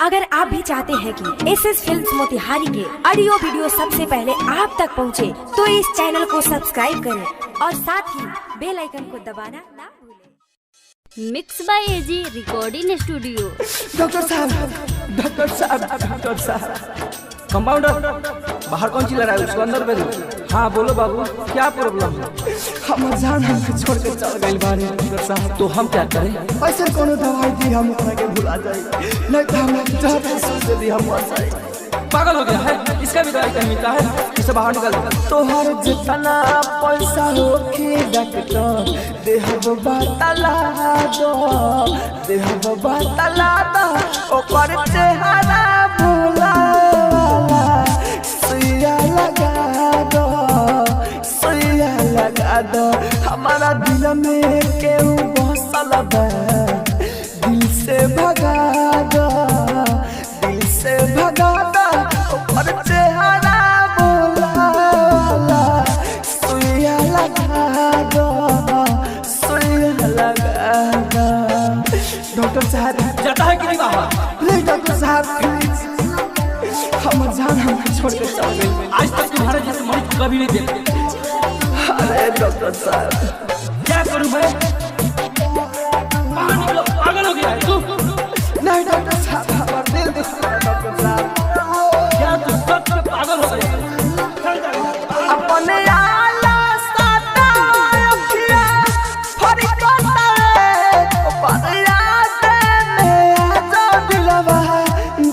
अगर आप भी चाहते हैं कि एसएस फिल्म्स मोतिहारी के ऑडियो वीडियो सबसे पहले आप तक पहुंचे, तो इस चैनल को सब्सक्राइब करें और साथ ही बेल आइकन को दबाना ना भूलें। Mix by AG recording studio. Doctor साहब कंपाउंडर बाहर कौन चिल्ला रहा है? उसको अंदर भेजो। हाँ बोलो बाबू, क्या प्रॉब्लम है? हम जान हमके छोड़ के चल गइल बानी डॉक्टर साहब। तो हम क्या करें? ऐसे कोनो दवाई दी हम ओकरा के भुला जाई, नहीं तो हम जहर सोच दी हम मर जाई। पागल हो गया है? इसका भी दवाई कहीं मिलता है? इसे बाहर निकाल। तोहर जितना पैसा होखे डॉक्टर देहब बतला दो, देहब बतला दो ओकर चेहरा भुला सुइया लगा दो, सुइया लगा दो। हमारा दिल में केहू बसल बा, दिल से भगा दो, दिल से भगा दो ओकर चेहरा भुला सुइया लगा दो, सुइया लगा दो। डॉक्टर साहब जाता है कि नहीं बाहर? प्लीज डॉक्टर साहब प्लीज, हम जान हम छोड़ के चल गए। आज तक तुम्हारे जैसे मरीज कभी नहीं देखा। अरे डॉक्टर साहब क्या करूं मैं? बाहर निकलो, पागल हो गया है तू? नहीं डॉक्टर साहब, हमारा दिल दुख रहा है डॉक्टर साहब। क्या तू सच में पागल हो गया? अपने आला साता रखिया फरिकता है पर याद में आजा दिलवा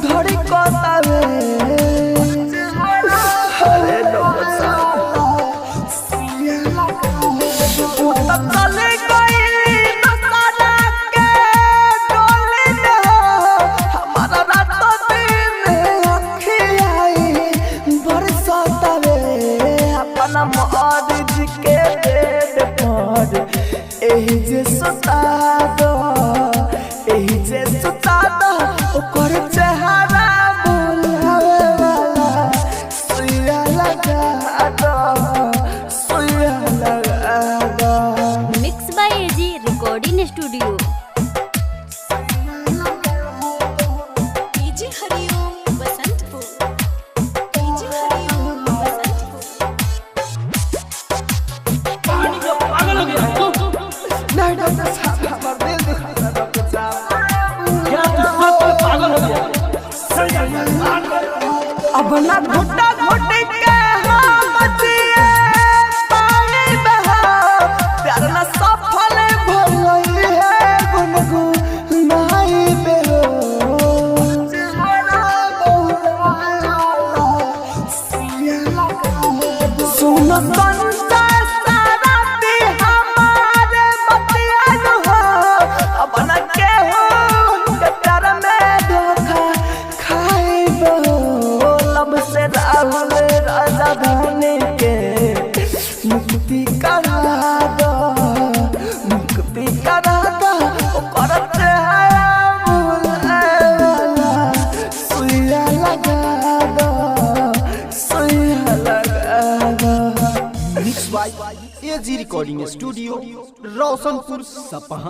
धड़कता है। अरे डॉक्टर साहब तू तो चले गई नसाला के डोली में, हमारा रातों दिन अखियाँ आई बरसाता वे अपना मर्ज के बेड पर एही जे सुता दो, एही जे सुता दो ओकर चेहरा भुलावे वाला सुइया लगा दो, सुइया लगा दो। Mix by AG recording studio. DJ Hariom Basantpur, DJ Hariom Basantpur. बाहर निकलो, पागल हो गया है तू? नहीं डॉक्टर साहब, हमारा दिल दुख रहा है डॉक्टर साहब। क्या तू सच में पागल हो गया? चल जा, बाहर निकल। अब ना घुटा घुटी के हम जिए पानी बहा, प्यार ना सफल भइल है गुनगुनाई बेहो। सुन संता साराती हमारे बतियान हो, अब ना केहू के प्यार में धोखा खाइबो। लब से राहुल राजा धनी के मुक्ति करा दो, मुक्ति करा दो ओकर चेहरा भुलावे वाला सुइया लगा दो, सुइया लगा दो। Mix by AG recording studio, Roshanpur Sapaha.